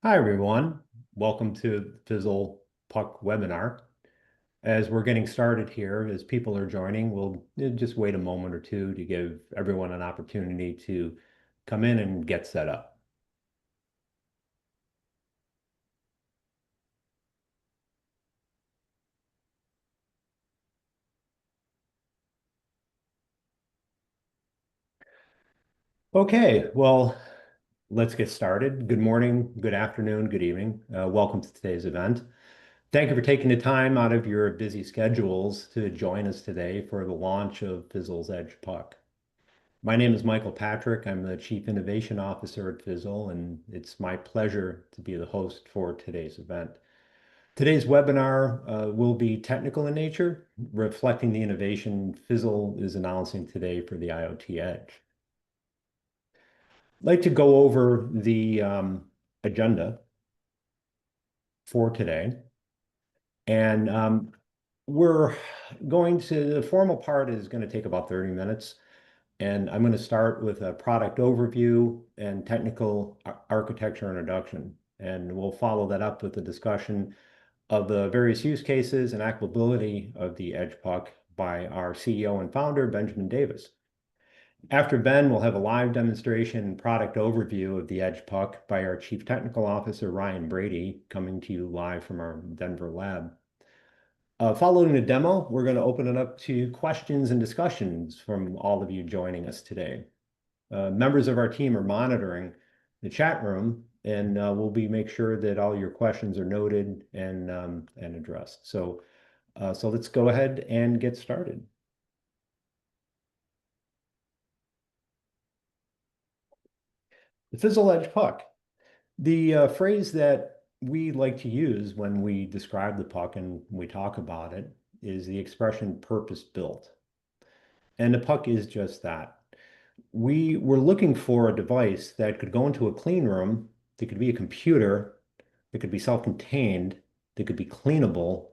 Hi, everyone. Welcome to the Phizzle Puck webinar. As we're getting started here, as people are joining, we'll just wait a moment or two to give everyone an opportunity to come in and get set up. Okay, well, let's get started. Good morning, good afternoon, good evening. Welcome to today's event. Thank you for taking the time out of your busy schedules to join us today for the launch of Fizzle's EdgePuck. My name is Michael Patrick. I'm the Chief Innovation Officer at Phizzle, and it's my pleasure to be the host for today's event. Today's webinar will be technical in nature, reflecting the innovation Phizzle is announcing today for the IoT Edge. I'd like to go over the agenda for today. And we're the formal part is going to take about 30 minutes. And I'm going to start with a product overview and technical architecture introduction. And we'll follow that up with a discussion of the various use cases and applicability of the EdgePuck by our CEO and founder, Benjamin Davis. After Ben, we'll have a live demonstration and product overview of the EdgePuck by our Chief Technical Officer, Ryan Brady, coming to you live from our Denver lab. Following the demo, we're going to open it up to questions and discussions from all of you joining us today. Members of our team are monitoring the chat room, and we'll make sure that all your questions are noted and addressed. So let's go ahead and get started. The Fizzle Edge Puck. The phrase that we like to use when we describe the puck and we talk about it is the expression purpose built. And the puck is just that. We were looking for a device that could go into a clean room, that could be a computer, that could be self-contained, that could be cleanable,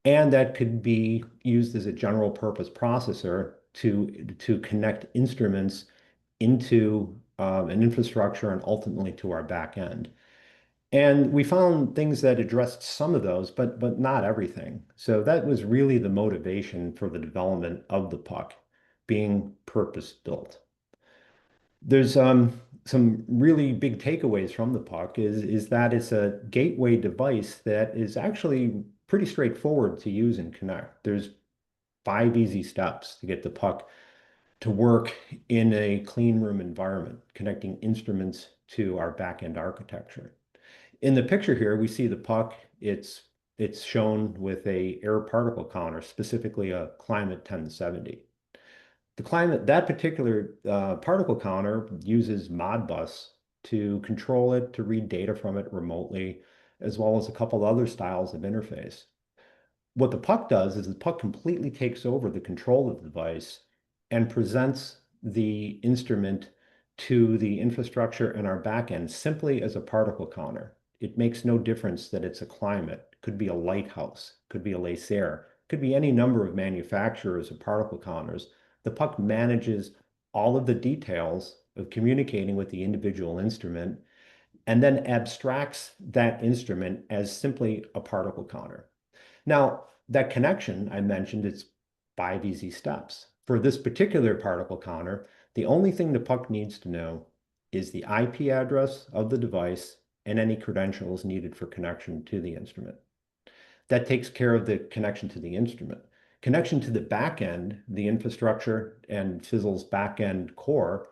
and that could be used as a general purpose processor to connect instruments into an infrastructure and ultimately to our back end. And we found things that addressed some of those, but not everything. So that was really the motivation for the development of the puck being purpose built. There's some really big takeaways from the puck is that it's a gateway device that is actually pretty straightforward to use and connect. There's 5 easy steps to get the puck to work in a clean room environment, connecting instruments to our back-end architecture. In the picture here, we see the puck. It's shown with a air particle counter, specifically a climate 1070. That particular particle counter uses Modbus to control it, to read data from it remotely, as well as a couple other styles of interface. What the puck does is the puck completely takes over the control of the device and presents the instrument to the infrastructure in our backend simply as a particle counter. It makes no difference that it's a climate. It could be a lighthouse, could be a laser, could be any number of manufacturers of particle counters. The puck manages all of the details of communicating with the individual instrument and then abstracts that instrument as simply a particle counter. Now, that connection I mentioned, it's 5 easy steps. For this particular particle counter, the only thing the puck needs to know is the IP address of the device and any credentials needed for connection to the instrument. That takes care of the connection to the instrument. Connection to the back end, the infrastructure and Fizzle's back end core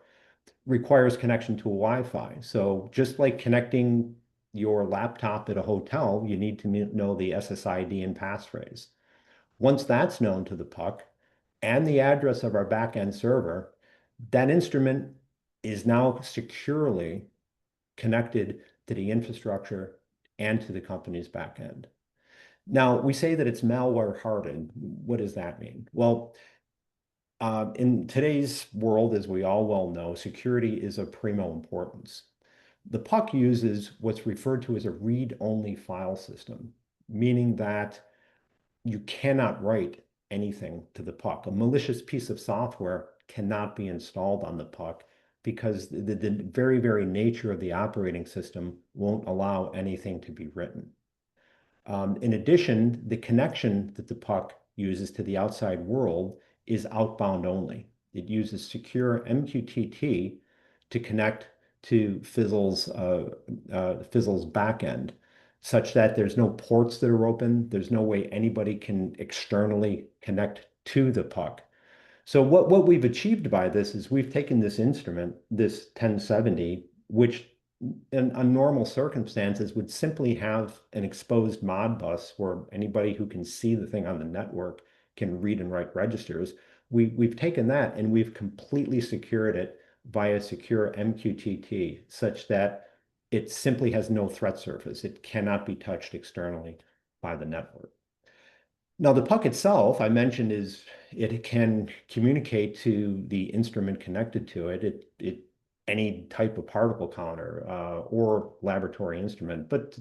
requires connection to a Wi-Fi. So just like connecting your laptop at a hotel, you need to know the SSID and passphrase. Once that's known to the puck and the address of our back-end server, that instrument is now securely connected to the infrastructure and to the company's back end. Now, we say that it's malware hardened. What does that mean? Well, in today's world, as we all well know, security is of primo importance. The puck uses what's referred to as a read-only file system, meaning that you cannot write anything to the puck. A malicious piece of software cannot be installed on the puck because the very, very nature of the operating system won't allow anything to be written. In addition, the connection that the puck uses to the outside world is outbound only. It uses secure MQTT to connect to Phizzle's backend, such that there's no ports that are open. There's no way anybody can externally connect to the puck. So what we've achieved by this is we've taken this instrument, this 1070, which in normal circumstances would simply have an exposed Modbus where anybody who can see the thing on the network can read and write registers. We've taken that and we've completely secured it via secure MQTT, such that it simply has no threat surface. It cannot be touched externally by the network. Now, the puck itself, I mentioned, it can communicate to the instrument connected to it. Any type of particle counter or laboratory instrument. But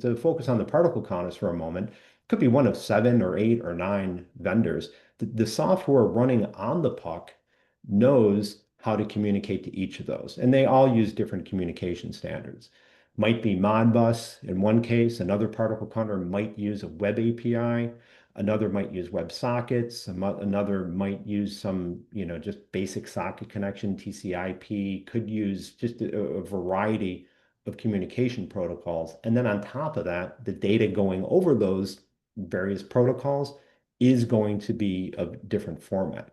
to focus on the particle counters for a moment, it could be one of 7 or 8 or 9 vendors. The software running on the puck knows how to communicate to each of those, and they all use different communication standards. Might be Modbus in one case, another particle counter might use a web API. Another might use WebSockets. Another might use some, just basic socket connection, TCP, could use just a variety of communication protocols. And then on top of that, the data going over those various protocols is going to be of different format.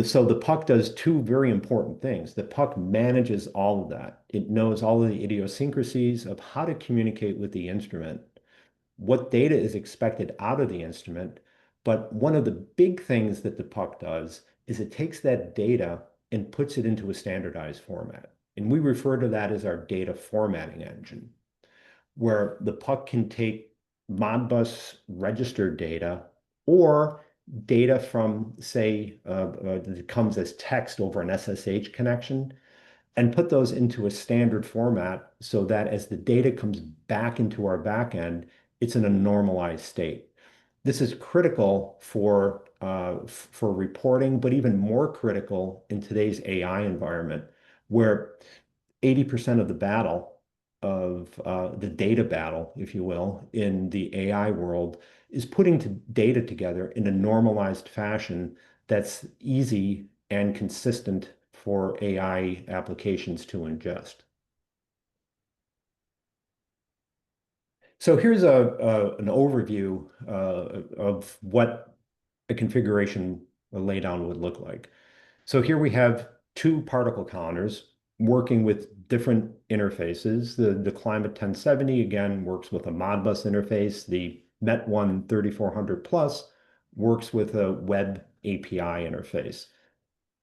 So the puck does 2 very important things. The puck manages all of that. It knows all of the idiosyncrasies of how to communicate with the instrument, what data is expected out of the instrument. But one of the big things that the puck does is it takes that data and puts it into a standardized format. And we refer to that as our data formatting engine, where the puck can take Modbus registered data or data from, say, that comes as text over an SSH connection, and put those into a standard format so that as the data comes back into our backend, it's in a normalized state. This is critical for reporting, but even more critical in today's AI environment, where 80% of the battle of the data battle, if you will, in the AI world is putting data together in a normalized fashion that's easy and consistent for AI applications to ingest. So here's an overview of what a configuration laydown would look like. So here we have 2 particle counters working with different interfaces. The Climate 1070, again, works with a Modbus interface. The Met1 3400 Plus works with a web API interface.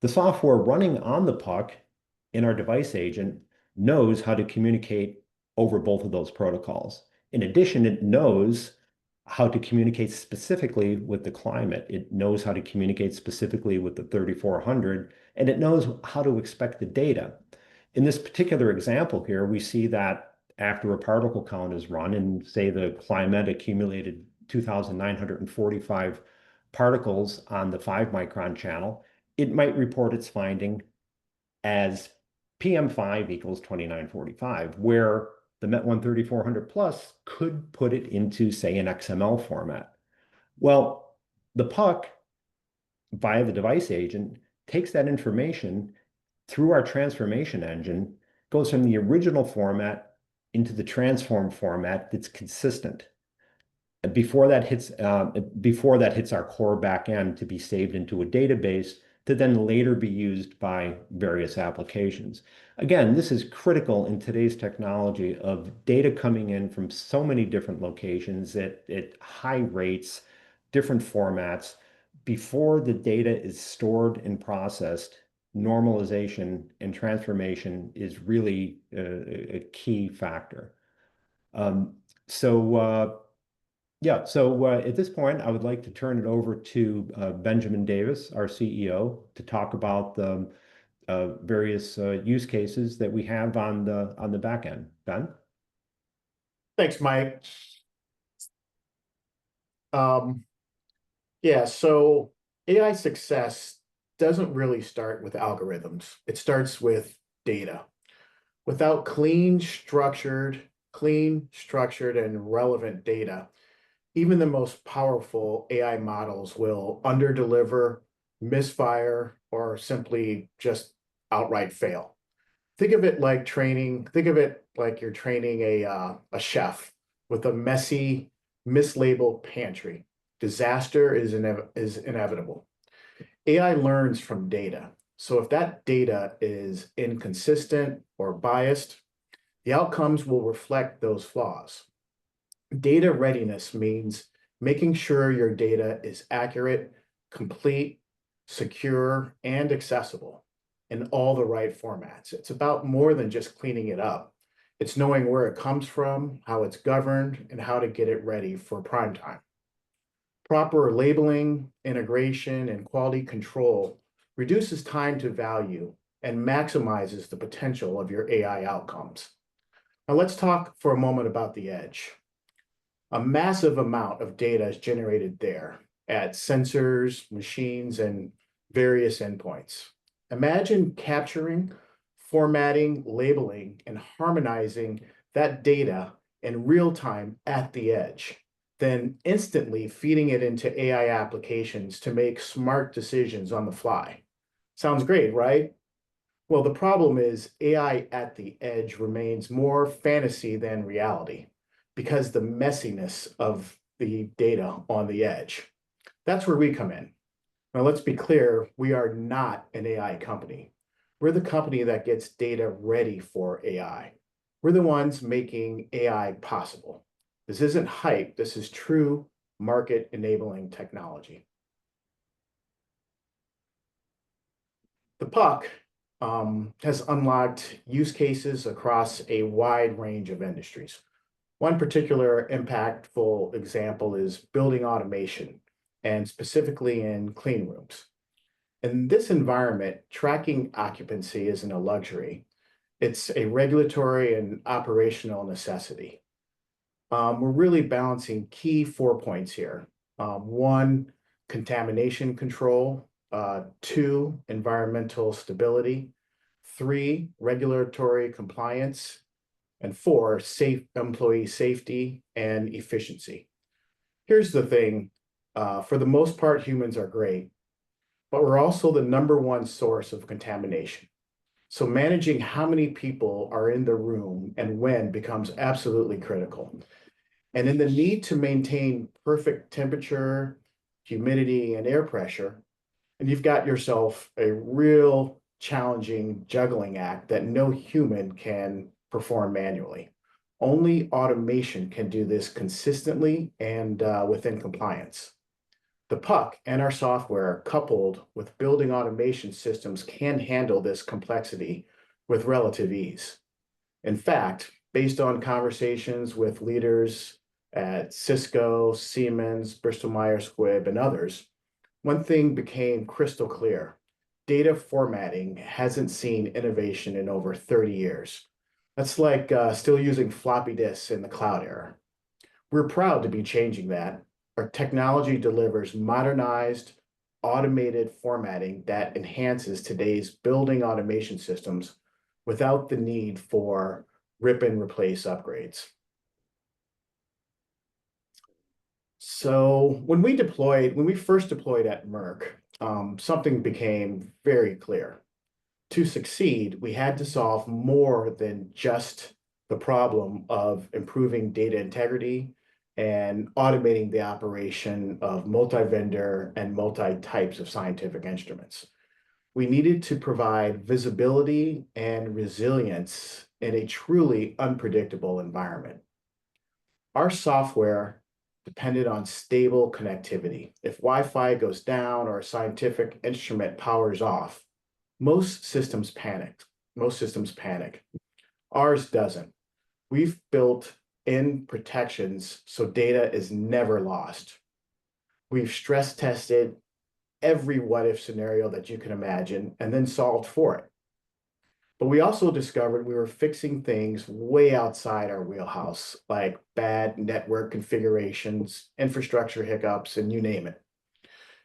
The software running on the puck in our device agent knows how to communicate over both of those protocols. In addition, it knows how to communicate specifically with the climate. It knows how to communicate specifically with the 3400, and it knows how to expect the data. In this particular example here, we see that after a particle count is run and say the climate accumulated 2,945 particles on the 5-micron channel, it might report its finding as PM5 equals 2945, where the Met1 3400 Plus could put it into, say, an XML format. Well, the puck, via the device agent, takes that information through our transformation engine, goes from the original format into the transform format that's consistent. Before that hits our core backend to be saved into a database to then later be used by various applications. Again, this is critical in today's technology of data coming in from so many different locations at high rates, different formats. Before the data is stored and processed, normalization and transformation is really a key factor. Yeah, so at this point, I would like to turn it over to Benjamin Davis, our CEO, to talk about the various use cases that we have on the back end. Ben? Thanks, Mike. Yeah, so AI success doesn't really start with algorithms. It starts with data. Without clean, structured, and relevant data, even the most powerful AI models will underdeliver, misfire, or simply just outright fail. Think of it like you're training a chef with a messy, mislabeled pantry. Disaster is inevitable. AI learns from data. So if that data is inconsistent or biased, the outcomes will reflect those flaws. Data readiness means making sure your data is accurate, complete, secure, and accessible in all the right formats. It's about more than just cleaning it up. It's knowing where it comes from, how it's governed, and how to get it ready for prime time. Proper labeling, integration, and quality control reduces time to value and maximizes the potential of your AI outcomes. Now let's talk for a moment about the edge. A massive amount of data is generated there at sensors, machines, and various endpoints. Imagine capturing, formatting, labeling, and harmonizing that data in real time at the edge, then instantly feeding it into AI applications to make smart decisions on the fly. Sounds great, right? Well, the problem is AI at the edge remains more fantasy than reality because the messiness of the data on the edge. That's where we come in. Now, let's be clear, we are not an AI company. We're the company that gets data ready for AI. We're the ones making AI possible. This isn't hype, this is true market enabling technology. The puck has unlocked use cases across a wide range of industries. One particular impactful example is building automation, and specifically in clean rooms. In this environment, tracking occupancy isn't a luxury. It's a regulatory and operational necessity. We're really balancing key 4 points here. One, contamination control. Two, environmental stability. Three, regulatory compliance. And four, employee safety and efficiency. Here's the thing, for the most part, humans are great, but we're also the #1 source of contamination. So managing how many people are in the room and when becomes absolutely critical. And in the need to maintain perfect temperature, humidity, and air pressure, and you've got yourself a real challenging juggling act that no human can perform manually. Only automation can do this consistently and within compliance. The puck and our software, coupled with building automation systems, can handle this complexity with relative ease. In fact, based on conversations with leaders at Cisco, Siemens, Bristol-Myers Squibb, and others, one thing became crystal clear. Data formatting hasn't seen innovation in over 30 years. That's like still using floppy disks in the cloud era. We're proud to be changing that. Our technology delivers modernized, automated formatting that enhances today's building automation systems without the need for rip and replace upgrades. So when we first deployed at Merck, something became very clear. To succeed, we had to solve more than just the problem of improving data integrity and automating the operation of multi-vendor and multi-types of scientific instruments. We needed to provide visibility and resilience in a truly unpredictable environment. Our software depended on stable connectivity. If Wi-Fi goes down or a scientific instrument powers off, most systems panic. Ours doesn't. We've built in protections so data is never lost. We've stress tested every what-if scenario that you can imagine and then solved for it. But we also discovered we were fixing things way outside our wheelhouse, like bad network configurations, infrastructure hiccups, and you name it.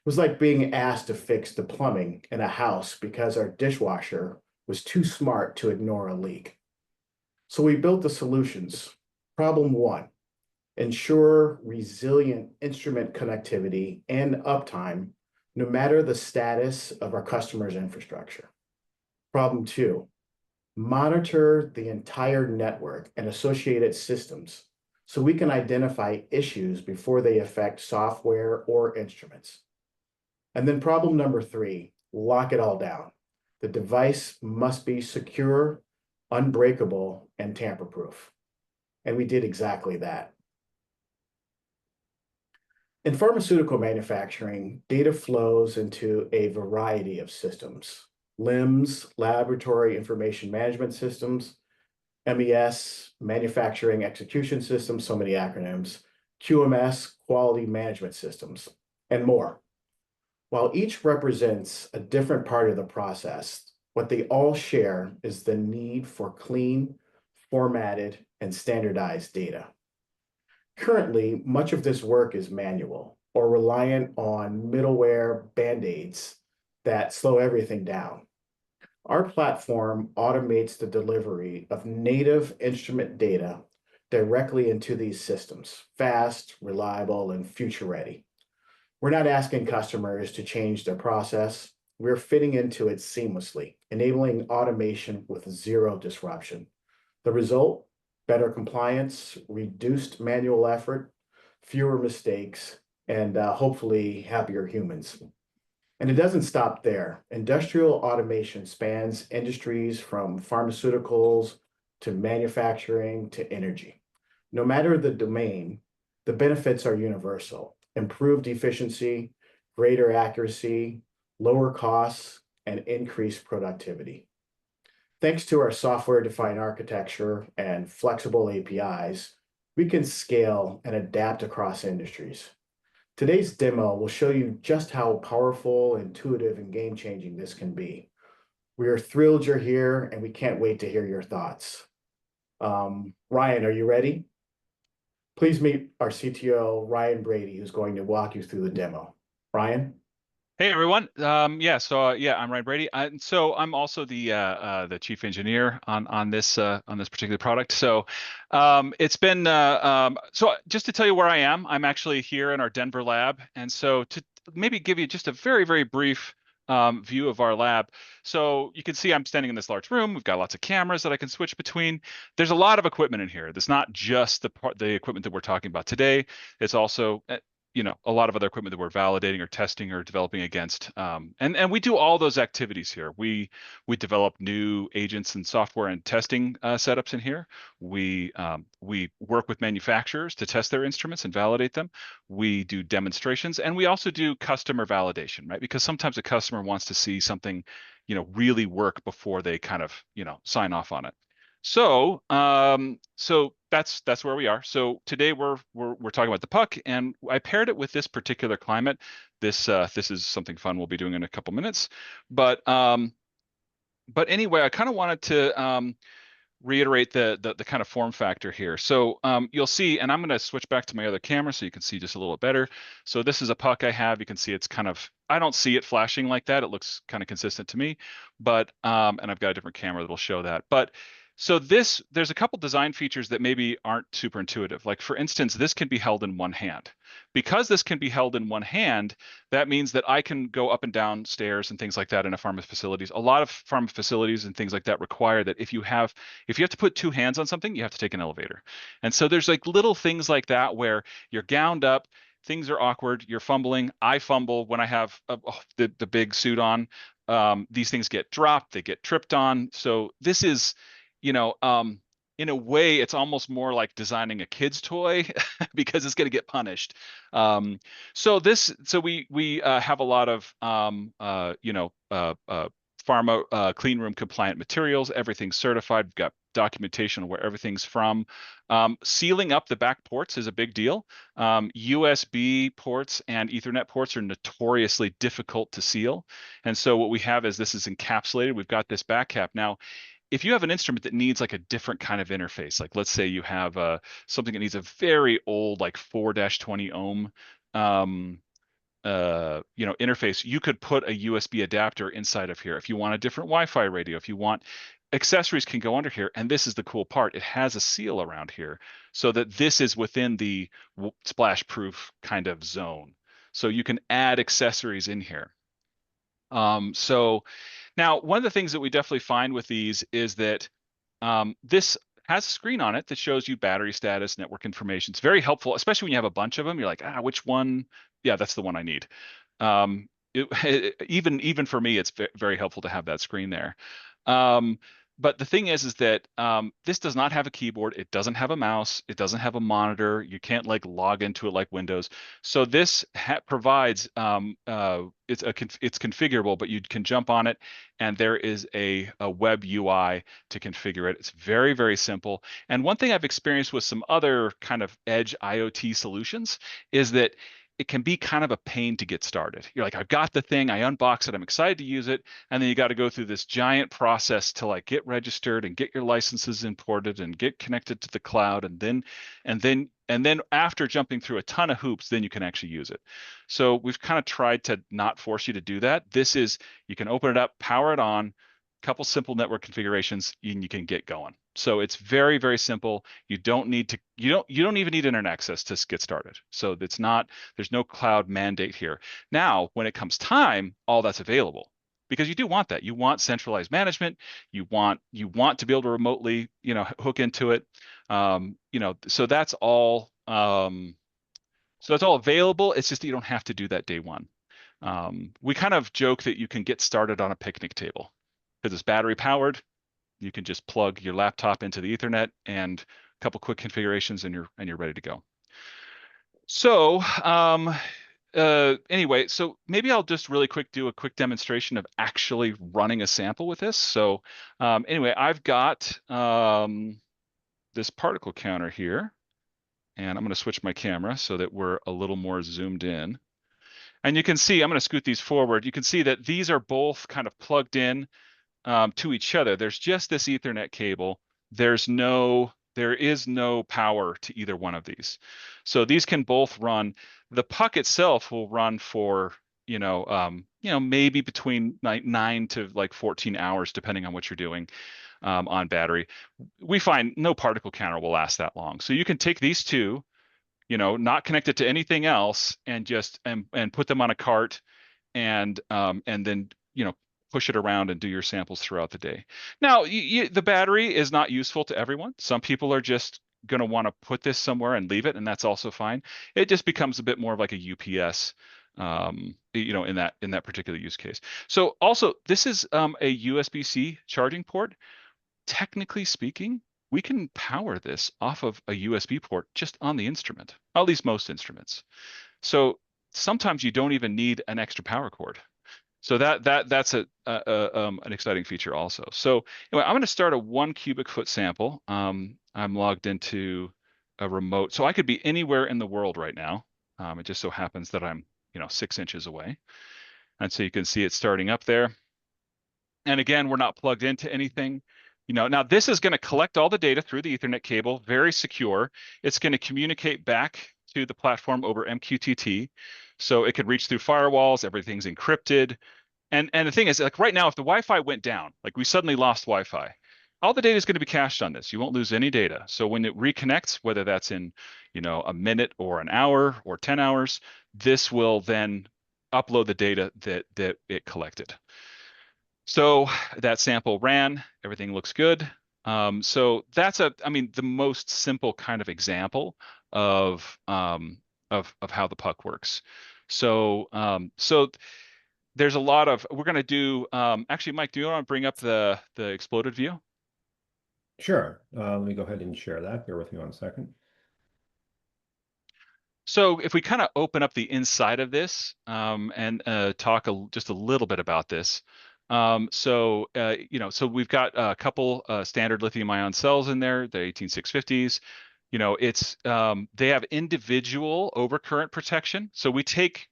was like being asked to fix the plumbing in a house because our dishwasher was too smart to ignore a leak. So we built the solutions. Problem one, ensure resilient instrument connectivity and uptime, no matter the status of our customer's infrastructure. Problem two, monitor the entire network and associated systems so we can identify issues before they affect software or instruments. And then problem number three, lock it all down. The device must be secure, unbreakable, and tamper-proof. And we did exactly that. In pharmaceutical manufacturing, data flows into a variety of systems: LIMS, Laboratory Information Management Systems; MES, Manufacturing Execution Systems, so many acronyms; QMS, Quality Management Systems, and more. While each represents a different part of the process, what they all share is the need for clean, formatted, and standardized data. Currently, much of this work is manual or reliant on middleware band-aids that slow everything down. Our platform automates the delivery of native instrument data directly into these systems, fast, reliable, and future-ready. We're not asking customers to change their process. We're fitting into it seamlessly, enabling automation with zero disruption. The result: better compliance, reduced manual effort, fewer mistakes, and hopefully happier humans. And it doesn't stop there. Industrial automation spans industries from pharmaceuticals to manufacturing to energy. No matter the domain, the benefits are universal: improved efficiency, greater accuracy, lower costs, and increased productivity. Thanks to our software-defined architecture and flexible APIs, we can scale and adapt across industries. Today's demo will show you just how powerful, intuitive, and game-changing this can be. We are thrilled you're here, and we can't wait to hear your thoughts. Ryan, are you ready? Please meet our CTO, Ryan Brady, who's going to walk you through the demo. Ryan? Hey everyone. Yeah, I'm Ryan Brady. So I'm also the chief engineer on this particular product. So it's been so just to tell you where I am, I'm actually here in our Denver lab, and so to maybe give you just a very brief view of our lab. So you can see I'm standing in this large room. We've got lots of cameras that I can switch between. There's a lot of equipment in here. There's not just the equipment that we're talking about today. It's also a lot of other equipment that we're validating or testing or developing against. And we do all those activities here. We develop new agents and software and testing setups in here. We work with manufacturers to test their instruments and validate them. We do demonstrations, and we also do customer validation, right? Because sometimes a customer wants to see something, really work before they kind of, sign off on it. So that's where we are. So today we're talking about the puck, and I paired it with this particular climate. This is something fun we'll be doing in a couple minutes. But anyway, I kind of wanted to reiterate the kind of form factor here. So you'll see, and I'm going to switch back to my other camera so you can see just a little better. So this is a puck I have. You can see it's kind of, I don't see it flashing like that. It looks kind of consistent to me, but and I've got a different camera that'll show that. But so there's a couple design features that maybe aren't super intuitive. Like for instance, this can be held in one hand. Because this can be held in one hand, that means that I can go up and down stairs and things like that in a pharma facilities. A lot of pharma facilities and things like that require that if you have to put two hands on something, you have to take an elevator. And so there's like little things like that where you're gowned up, things are awkward, you're fumbling. I fumble when I have the big suit on. These things get dropped, they get tripped on. So this is, in a way, it's almost more like designing a kid's toy because it's going to get punished. So we have a lot of pharma clean room compliant materials. Everything's certified. We've got documentation on where everything's from. Sealing up the back ports is a big deal. USB ports and Ethernet ports are notoriously difficult to seal. And so what we have is this is encapsulated. We've got this back cap. Now, if you have an instrument that needs like a different kind of interface, like let's say you have something that needs a very old like 4-20 ohm interface, you could put a USB adapter inside of here. If you want a different Wi-Fi radio, if you want accessories can go under here. And this is the cool part. It has a seal around here so that this is within the splash proof kind of zone. So you can add accessories in here. So now one of the things that we definitely find with these is that this has a screen on it that shows you battery status, network information. It's very helpful, especially when you have a bunch of them. You're like, which one? Yeah, that's the one I need. Even for me, it's very helpful to have that screen there. But the thing is that this does not have a keyboard. It doesn't have a mouse. It doesn't have a monitor. You can't like log into it like Windows. So this provides it's configurable, but you can jump on it, and there is a web UI to configure it. It's very, very simple. And one thing I've experienced with some other kind of edge IoT solutions is that it can be kind of a pain to get started. You're like, I've got the thing, I unbox it, I'm excited to use it, and then you got to go through this giant process to like get registered and get your licenses imported and get connected to the cloud, and then after jumping through a ton of hoops, then you can actually use it. So we've kind of tried to not force you to do that. This is, you can open it up, power it on, couple simple network configurations, and you can get going. So it's very, very simple. You don't need to, you don't even need internet access to get started. So it's not, there's no cloud mandate here. Now, when it comes time, all that's available, because you do want that. You want centralized management. You want to be able to remotely, hook into it. So that's all. So that's all available. It's just that you don't have to do that day one. We kind of joke that you can get started on a picnic table because it's battery powered. You can just plug your laptop into the Ethernet and a couple quick configurations, and you're ready to go. So anyway, so maybe I'll just really quick do a quick demonstration of actually running a sample with this. So anyway, I've got this particle counter here, and I'm going to switch my camera so that we're a little more zoomed in. And you can see, I'm going to scoot these forward. You can see that these are both kind of plugged in to each other. There's just this Ethernet cable. There is no power to either one of these. So these can both run. The puck itself will run for, maybe between 9 to like 14 hours, depending on what you're doing on battery. We find no particle counter will last that long. So you can take these two, not connect it to anything else, and just and put them on a cart, and then push it around and do your samples throughout the day. Now, the battery is not useful to everyone. Some people are just going to want to put this somewhere and leave it, and that's also fine. It just becomes a bit more of like a UPS, in that particular use case. So also, this is a USB-C charging port. Technically speaking, we can power this off of a USB port just on the instrument, at least most instruments. So sometimes you don't even need an extra power cord. So that's an exciting feature also. So anyway, I'm going to start a 1 cubic foot sample. I'm logged into a remote, so I could be anywhere in the world right now. It just so happens that I'm 6 inches away, and so you can see it starting up there. And again, we're not plugged into anything. Now this is going to collect all the data through the Ethernet cable, very secure. It's going to communicate back to the platform over MQTT, so it could reach through firewalls. Everything's encrypted. And the thing is, like right now, if the Wi-Fi went down, like we suddenly lost Wi-Fi, all the data is going to be cached on this. You won't lose any data. So when it reconnects, whether that's in a minute or an hour or 10 hours, this will then upload the data that it collected. So that sample ran, everything looks good. So that's the most simple kind of example of how the puck works. So there's a lot of, we're going to do, actually, Mike, do you want to bring up the exploded view? Sure. Let me go ahead and share that. Bear with me 1 second. So if we kind of open up the inside of this and talk just a little bit about this. So we've got a couple standard lithium-ion cells in there, the 18650s. They have individual overcurrent protection. So we take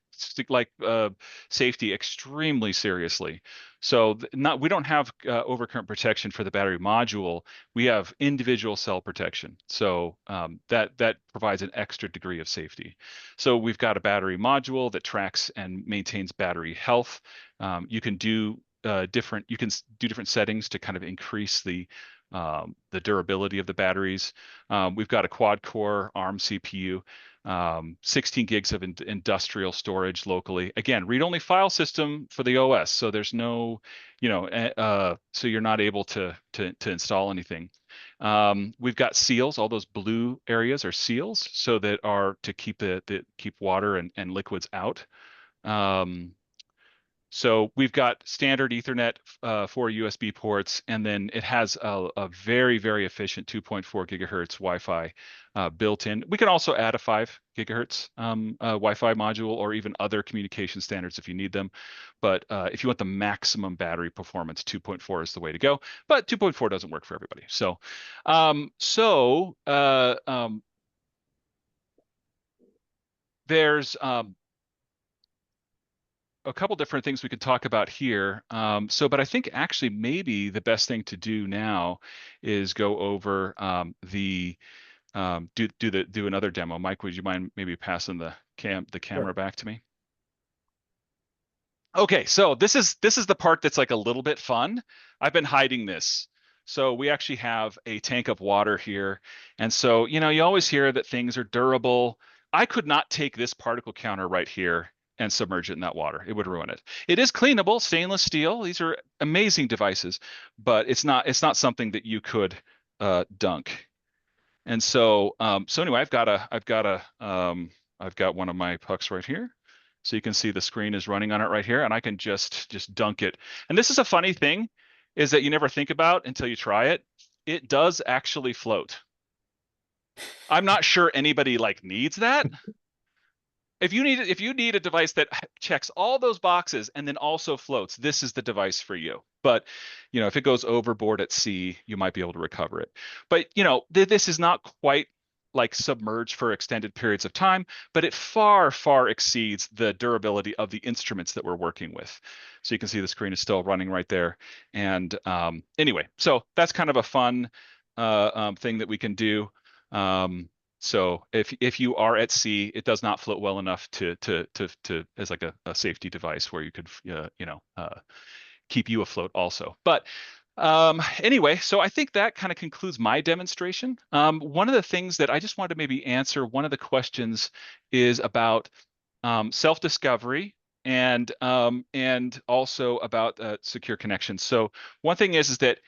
safety extremely seriously. So we don't have overcurrent protection for the battery module. We have individual cell protection. So that provides an extra degree of safety. So we've got a battery module that tracks and maintains battery health. You can do different settings to kind of increase the durability of the batteries. We've got a quad core ARM CPU, 16 gigs of industrial storage locally. Again, read-only file system for the OS, so there's no, so you're not able to install anything. We've got seals. All those blue areas are seals, so that are to keep keep water and liquids out. So we've got standard Ethernet, 4 USB ports, and then it has a very, very efficient 2.4 gigahertz Wi-Fi built in. We can also add a 5 gigahertz Wi-Fi module or even other communication standards if you need them. But if you want the maximum battery performance, 2.4 is the way to go. But 2.4 doesn't work for everybody. There's a couple different things we could talk about here. But I think actually maybe the best thing to do now is go over do another demo. Mike, would you mind maybe passing the camera Sure. back to me? Okay, so this is the part that's like a little bit fun. I've been hiding this. So we actually have a tank of water here. And so, you always hear that things are durable. I could not take this particle counter right here and submerge it in that water. It would ruin it. It is cleanable, stainless steel. These are amazing devices, but it's not something that you could dunk. And so anyway, I've got one of my pucks right here. So you can see the screen is running on it right here, and I can just dunk it. And this is a funny thing, is that you never think about until you try it. It does actually float. I'm not sure anybody needs that. If you need a device that checks all those boxes and then also floats, this is the device for you. But if it goes overboard at sea, you might be able to recover it. But this is not quite like submerged for extended periods of time, but it far, far exceeds the durability of the instruments that we're working with. So you can see the screen is still running right there. And anyway, so that's kind of a fun thing that we can do. So if you are at sea, it does not float well enough to as like a safety device where you could keep you afloat also. But anyway, so I think that kind of concludes my demonstration. One of the things that I just wanted to maybe answer, one of the questions is about self-discovery and also about secure connections. So one thing is that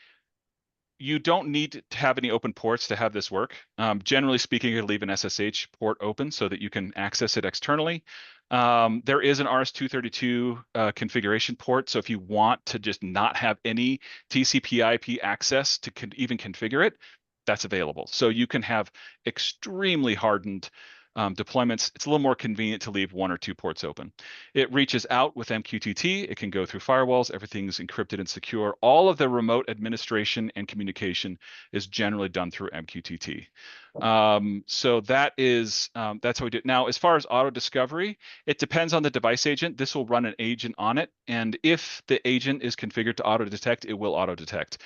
you don't need to have any open ports to have this work. Generally speaking, you leave an SSH port open so that you can access it externally. There is an RS-232 configuration port, so if you want to just not have any TCP/IP access to even configure it, that's available. So you can have extremely hardened deployments. It's a little more convenient to leave 1 or 2 ports open. It reaches out with MQTT. It can go through firewalls. Everything's encrypted and secure. All of the remote administration and communication is generally done through MQTT. So that's how we do it. Now, as far as auto discovery, it depends on the device agent. This will run an agent on it, and if the agent is configured to auto detect, it will auto detect.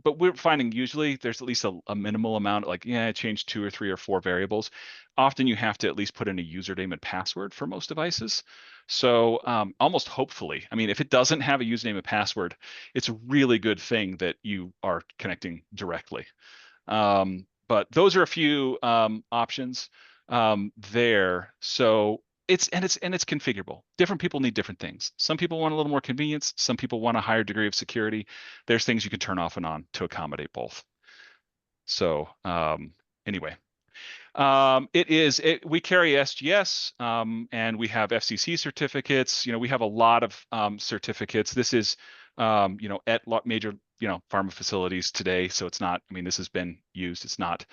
But we're finding usually there's at least a minimal amount, change 2 or 3 or 4 variables. Often you have to at least put in a username and password for most devices. So almost hopefully, I mean, if it doesn't have a username and password, it's a really good thing that you are connecting directly. But those are a few options there. So it's configurable. Different people need different things. Some people want a little more convenience. Some people want a higher degree of security. There's things you can turn off and on to accommodate both. So anyway, we carry SGS and we have FCC certificates. We have a lot of certificates. This is at major pharma facilities today. So it's not, I mean, this has been used. It's not,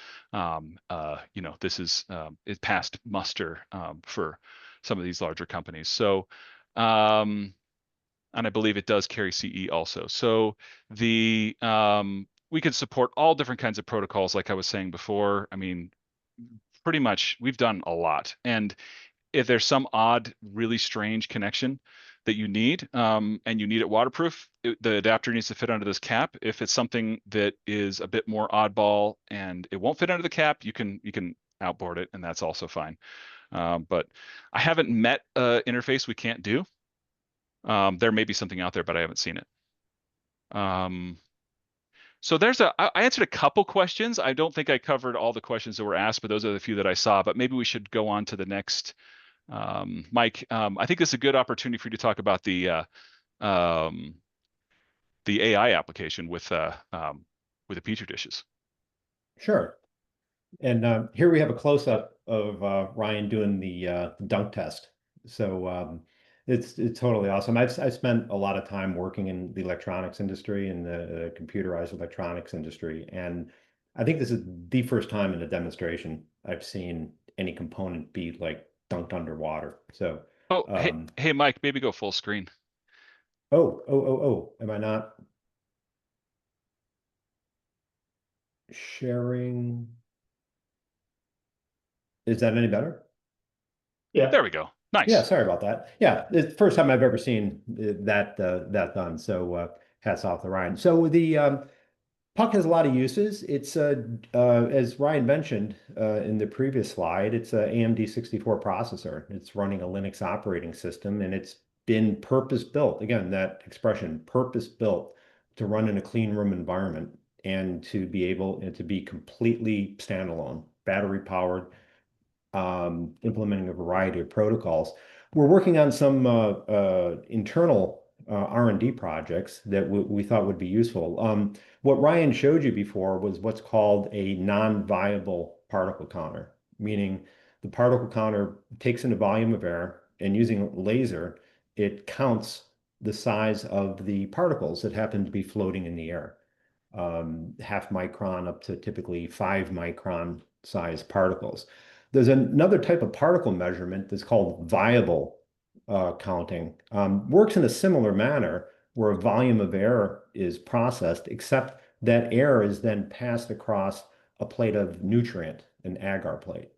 this is it passed muster for some of these larger companies. So, and I believe it does carry CE also. So we can support all different kinds of protocols, like I was saying before. I mean, pretty much we've done a lot. And if there's some odd, really strange connection that you need, and you need it waterproof, the adapter needs to fit under this cap. If it's something that is a bit more oddball and it won't fit under the cap, you can outboard it, and that's also fine. But I haven't met an interface we can't do. There may be something out there, but I haven't seen it. So I answered a couple questions. I don't think I covered all the questions that were asked, but those are the few that I saw. But maybe we should go on to the next. Mike, I think this is a good opportunity for you to talk about the AI application with the Petri dishes. Sure. And here we have a close-up of Ryan doing the dunk test. So it's totally awesome. I've spent a lot of time working in the electronics industry and the computerized electronics industry, and I think this is the first time in a demonstration I've seen any component be like dunked underwater. So Oh, hey, um, hey, Mike, maybe go full screen. am I not sharing? Is that any better? Yeah. There we go. Yeah, Nice. sorry about that. Yeah, it's the first time I've ever seen that done. So hats off to Ryan. So the Puck has a lot of uses. It's as Ryan mentioned in the previous slide, it's a AMD 64 processor. It's running a Linux operating system, and it's been purpose built. Again, that expression, purpose built to run in a clean room environment and to be able and to be completely standalone, battery powered, implementing a variety of protocols. We're working on some internal R&D projects that we thought would be useful. What Ryan showed you before was what's called a non-viable particle counter, meaning the particle counter takes in a volume of air and using a laser, it counts the size of the particles that happen to be floating in the air. Half micron up to typically 5 micron size particles. There's another type of particle measurement that's called viable counting. Works in a similar manner where a volume of air is processed, except that air is then passed across a plate of nutrient, an agar plate,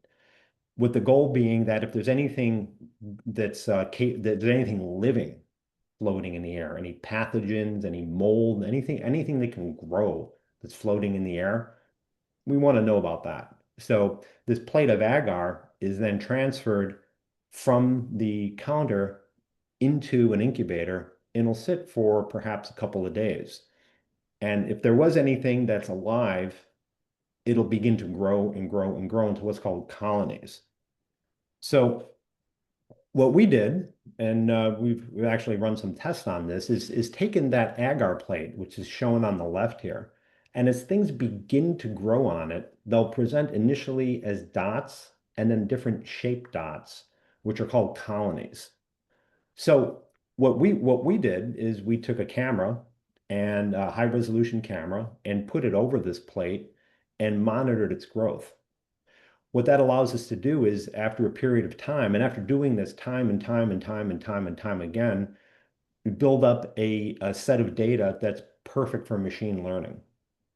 with the goal being that if there's anything there's anything living floating in the air, any pathogens, any mold, anything that can grow that's floating in the air, we want to know about that. So this plate of agar is then transferred from the counter into an incubator and it'll sit for perhaps a couple of days. And if there was anything that's alive, it'll begin to grow and grow and grow into what's called colonies. So what we did, and we've actually run some tests on this, is taken that agar plate, which is shown on the left here, and as things begin to grow on it, they'll present initially as dots and then different shaped dots, which are called colonies. So what we did is we took a camera and a high resolution camera and put it over this plate and monitored its growth. What that allows us to do is after a period of time, and after doing this time and time and time and time and time again, we build up a set of data that's perfect for machine learning.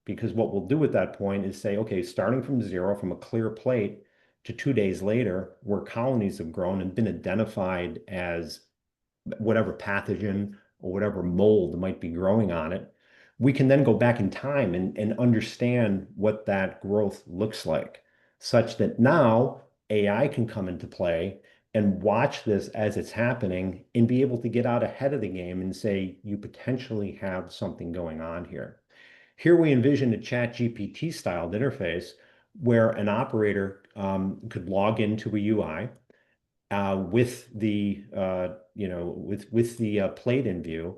Because what we'll do at that point is say, okay, starting from zero, from a clear plate to 2 days later, where colonies have grown and been identified as whatever pathogen or whatever mold might be growing on it, we can then go back in time and understand what that growth looks like, such that now AI can come into play and watch this as it's happening and be able to get out ahead of the game and say, you potentially have something going on here. Here we envision a chat GPT styled interface where an operator could log into a UI with the with the plate in view,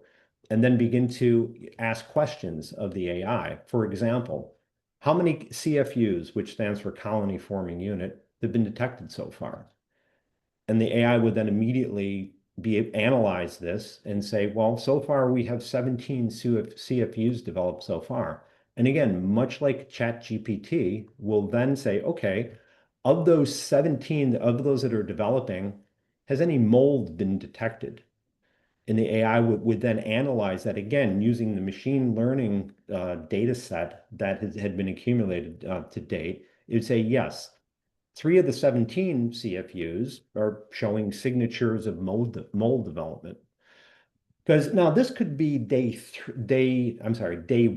and then begin to ask questions of the AI. For example, how many CFUs, which stands for colony forming unit, have been detected so far? And the AI would then immediately analyze this and say, well, so far we have 17 CFUs developed so far. And again, much like ChatGPT, will then say, okay, of those 17, of those that are developing, has any mold been detected? And the AI would then analyze that again using the machine learning data set that had been accumulated to date. It would say, yes, 3 of the 17 CFUs are showing signatures of mold development. Because now this could be day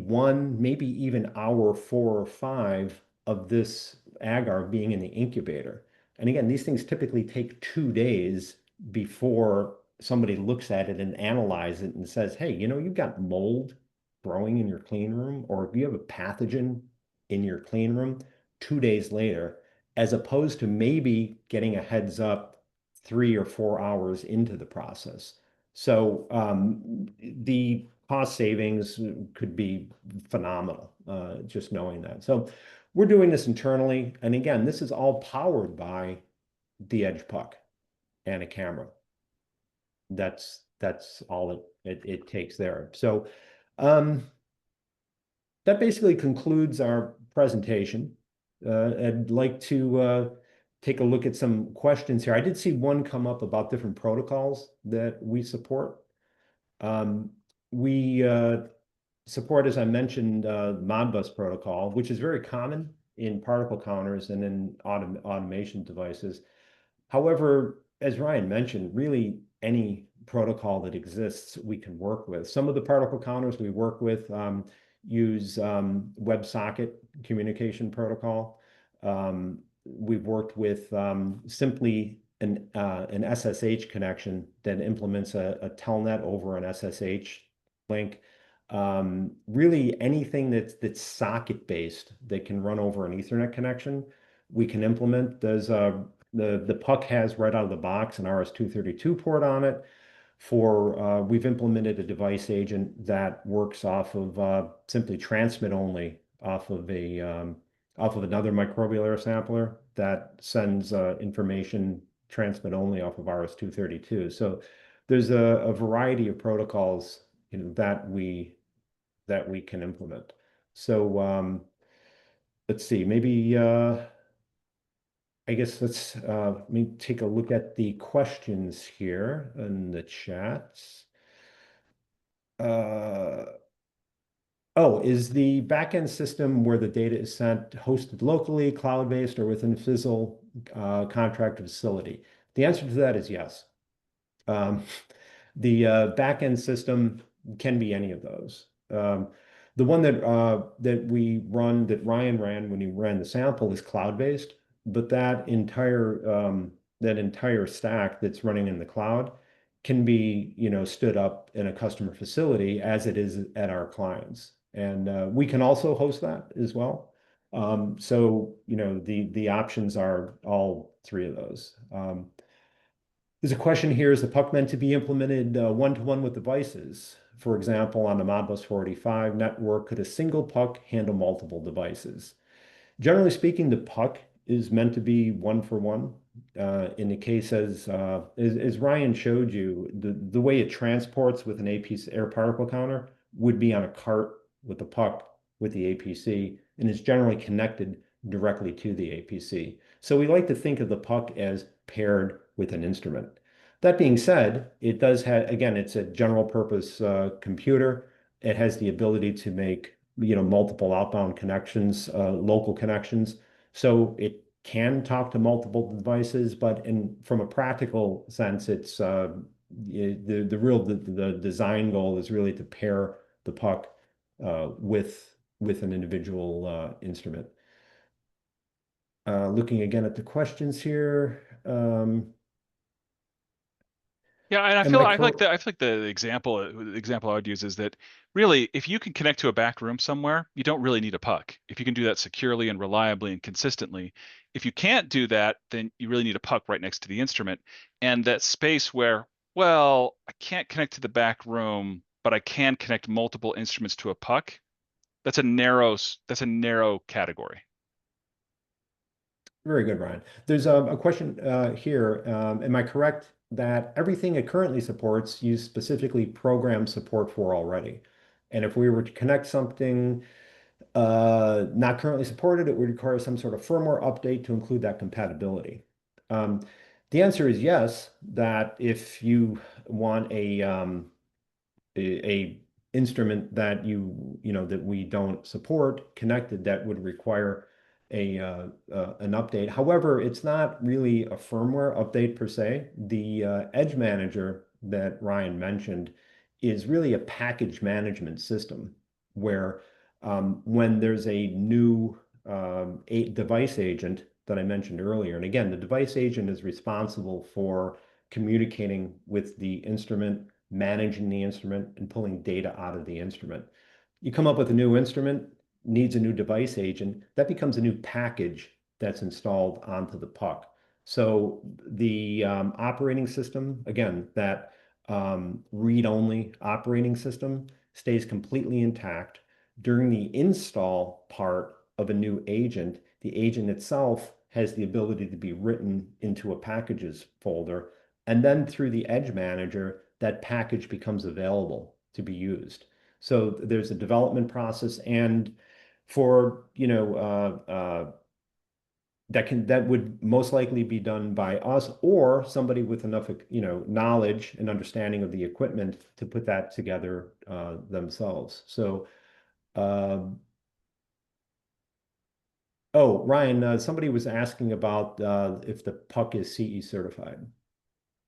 one, maybe even hour 4 or 5 of this agar being in the incubator. And again, these things typically take 2 days before somebody looks at it and analyzes it and says, hey, you've got mold growing in your clean room, or if you have a pathogen in your clean room 2 days later, as opposed to maybe getting a heads up 3 or 4 hours into the process. So the cost savings could be phenomenal, just knowing that. So we're doing this internally. And again, this is all powered by the EdgePuck and a camera. That's all it takes there. So that basically concludes our presentation. I'd like to take a look at some questions here. I did see one come up about different protocols that we support. We support, as I mentioned, Modbus protocol, which is very common in particle counters and in automation devices. However, as Ryan mentioned, really any protocol that exists we can work with. Some of the particle counters we work with use WebSocket communication protocol. We've worked with simply an SSH connection that implements a telnet over an SSH link. Really anything that's socket based that can run over an Ethernet connection, we can implement. There's the puck has right out of the box an RS-232 port on it. We've implemented a device agent that works off of simply transmit only off of another microbial air sampler that sends information transmit only off of RS-232. So there's a variety of protocols that we can implement. So let's see, maybe I guess let me take a look at the questions here in the chats. Oh, is the backend system where the data is sent hosted locally, cloud-based, or within Phizzle contracted facility? The answer to that is yes. The backend system can be any of those. The one that we run, that Ryan ran when he ran the sample, is cloud-based, but that entire stack that's running in the cloud can be, stood up in a customer facility as it is at our clients. And we can also host that as well. So, the options are all 3 of those. There's a question here, is the puck meant to be implemented one-to-one with devices? For example, on the Modbus 485 network, could a single puck handle multiple devices? Generally speaking, the puck is meant to be one-for-one. In the case as Ryan showed you, the way it transports with an APC air particle counter would be on a cart with the puck with the APC, and is generally connected directly to the APC. So we like to think of the puck as paired with an instrument. That being said, it does have, again, it's a general purpose computer. It has the ability to make multiple outbound connections, local connections. So it can talk to multiple devices, but from a practical sense, it's the design goal is really to pair the puck with an individual instrument. Looking again at the questions here. Yeah, and I Am feel I I feel like correct? the example I would use is that really, if you can connect to a back room somewhere, you don't really need a puck. If you can do that securely and reliably and consistently, if you can't do that, then you really need a puck right next to the instrument. And that space where, well, I can't connect to the back room, but I can connect multiple instruments to a puck. That's a narrow category. Very good, Ryan. There's a question here. Am I correct that everything it currently supports, you specifically program support for already? And if we were to connect something not currently supported, it would require some sort of firmware update to include that compatibility. Um, the answer is yes, that if you want a instrument that that we don't support connected, that would require an update. However, it's not really a firmware update per se. The Edge Manager that Ryan mentioned is really a package management system where when there's a new device agent that I mentioned earlier, and again, the device agent is responsible for communicating with the instrument, managing the instrument, and pulling data out of the instrument. You come up with a new instrument, needs a new device agent, that becomes a new package that's installed onto the puck. So the operating system, again, that read-only operating system stays completely intact. During the install part of a new agent, the agent itself has the ability to be written into a packages folder. And then through the Edge Manager, that package becomes available to be used. So there's a development process, and for that would most likely be done by us or somebody with enough knowledge and understanding of the equipment to put that together themselves. So oh, Ryan, somebody was asking about if the puck is CE certified.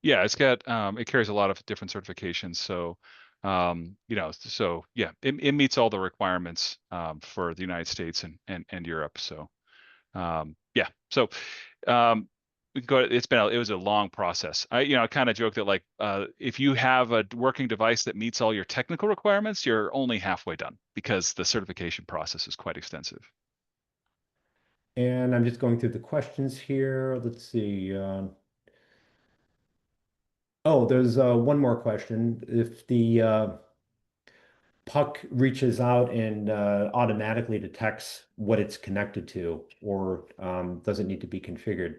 Yeah, it's got it carries a lot of different certifications. So so yeah, it meets all the requirements for the United States and Europe. So yeah, so we can go. It was a long process. I kind of joke that like if you have a working device that meets all your technical requirements, you're only halfway done because the certification process is quite extensive. And I'm just going through the questions here. Let's see. Oh, there's one more question. If the puck reaches out and automatically detects what it's connected to, or doesn't need to be configured.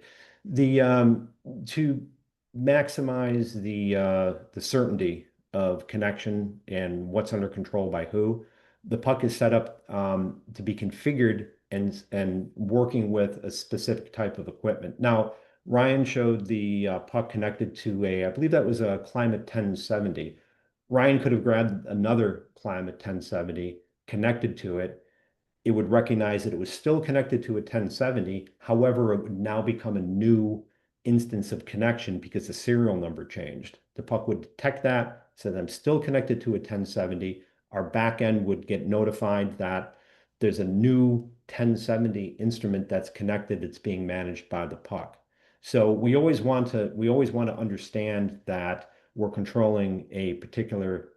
To maximize the certainty of connection and what's under control by who, the puck is set up to be configured and working with a specific type of equipment. Now, Ryan showed the puck connected to I believe that was a Climate 1070. Ryan could have grabbed another Climate 1070, connected to it. It would recognize that it was still connected to a 1070. However, it would now become a new instance of connection because the serial number changed. The puck would detect that, said I'm still connected to a 1070. Our back end would get notified that there's a new 1070 instrument that's connected that's being managed by the puck. So we always want to understand that we're controlling a particular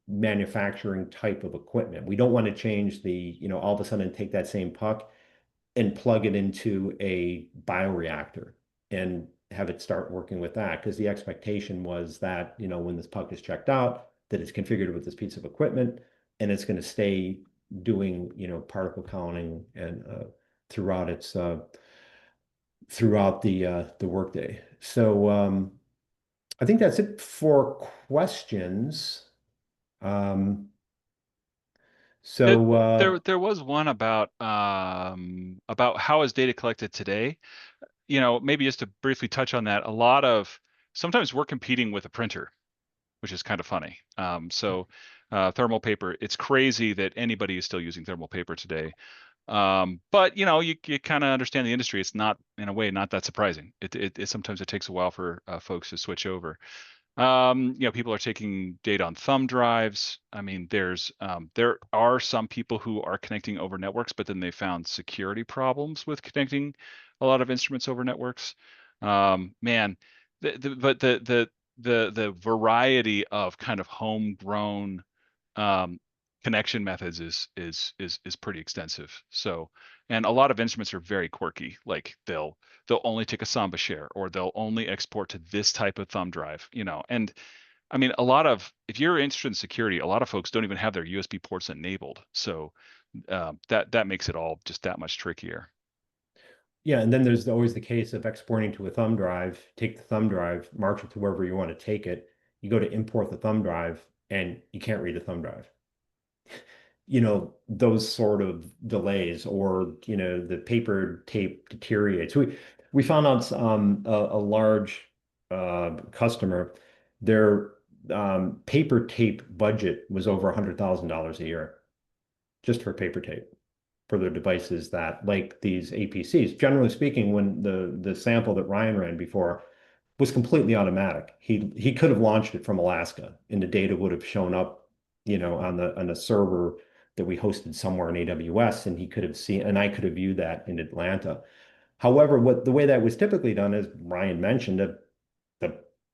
manufacturing type of equipment. We don't want to change all of a sudden take that same puck and plug it into a bioreactor and have it start working with that. Because the expectation was that, when this puck is checked out, that it's configured with this piece of equipment and it's going to stay doing, particle counting and throughout the workday. So I think that's it for questions. Um, It, so there was one about how is data collected today. Maybe just to briefly touch on that, sometimes we're competing with a printer, which is kind of funny. Thermal paper, it's crazy that anybody is still using thermal paper today. But you kind of understand the industry. It's not, in a way, not that surprising. It sometimes it takes a while for folks to switch over. People are taking data on thumb drives. I mean, there are some people who are connecting over networks, but then they found security problems with connecting a lot of instruments over networks. Man, but the variety of kind of homegrown um, connection methods is pretty extensive. So, and a lot of instruments are very quirky. Like they'll only take a Samba share, or they'll only export to this type of thumb drive. And I mean, if you're interested in security, a lot of folks don't even have their USB ports enabled. So that makes it all just that much trickier. yeah, and then there's always the case of exporting to a thumb drive, take the thumb drive, march it to wherever you want to take it. You go to import the thumb drive and you can't read the thumb drive. Those sort of delays, or the paper tape deteriorates. We found out a large customer, their paper tape budget was over $100,000 a year just for paper tape. for their devices that like these APCs. Generally speaking, when the sample that Ryan ran before was completely automatic. He could have launched it from Alaska and the data would have shown up, on the server that we hosted somewhere in AWS, and he could have seen, and I could have viewed that in Atlanta. However, the way that was typically done, as Ryan mentioned, the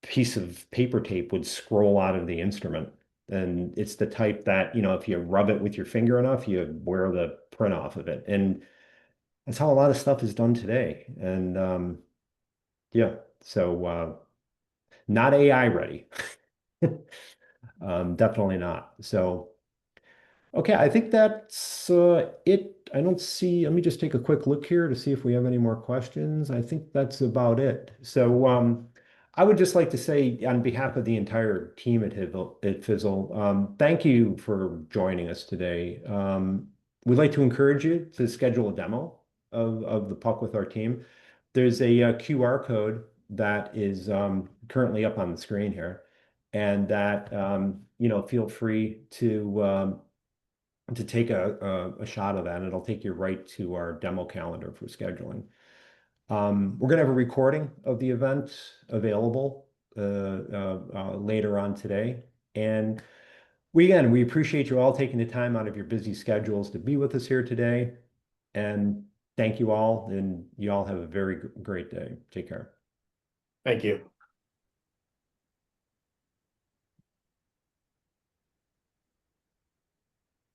piece of paper tape would scroll out of the instrument. And it's the type that, if you rub it with your finger enough, you wear the print off of it. And that's how a lot of stuff is done today. And yeah, so not AI ready. Definitely not. So, okay, I think that's it. I don't see, let me just take a quick look here to see if we have any more questions. I think that's about it. So, I would just like to say, on behalf of the entire team at Fizzle, thank you for joining us today. We'd like to encourage you to schedule a demo of the puck with our team. There's a QR code that is currently up on the screen here, and that feel free to take a shot of that, and it'll take you right to our demo calendar for scheduling. We're going to have a recording of the event available later on today. And we appreciate you all taking the time out of your busy schedules to be with us here today. And thank you all, and you all have a very great day. Take care. Thank you.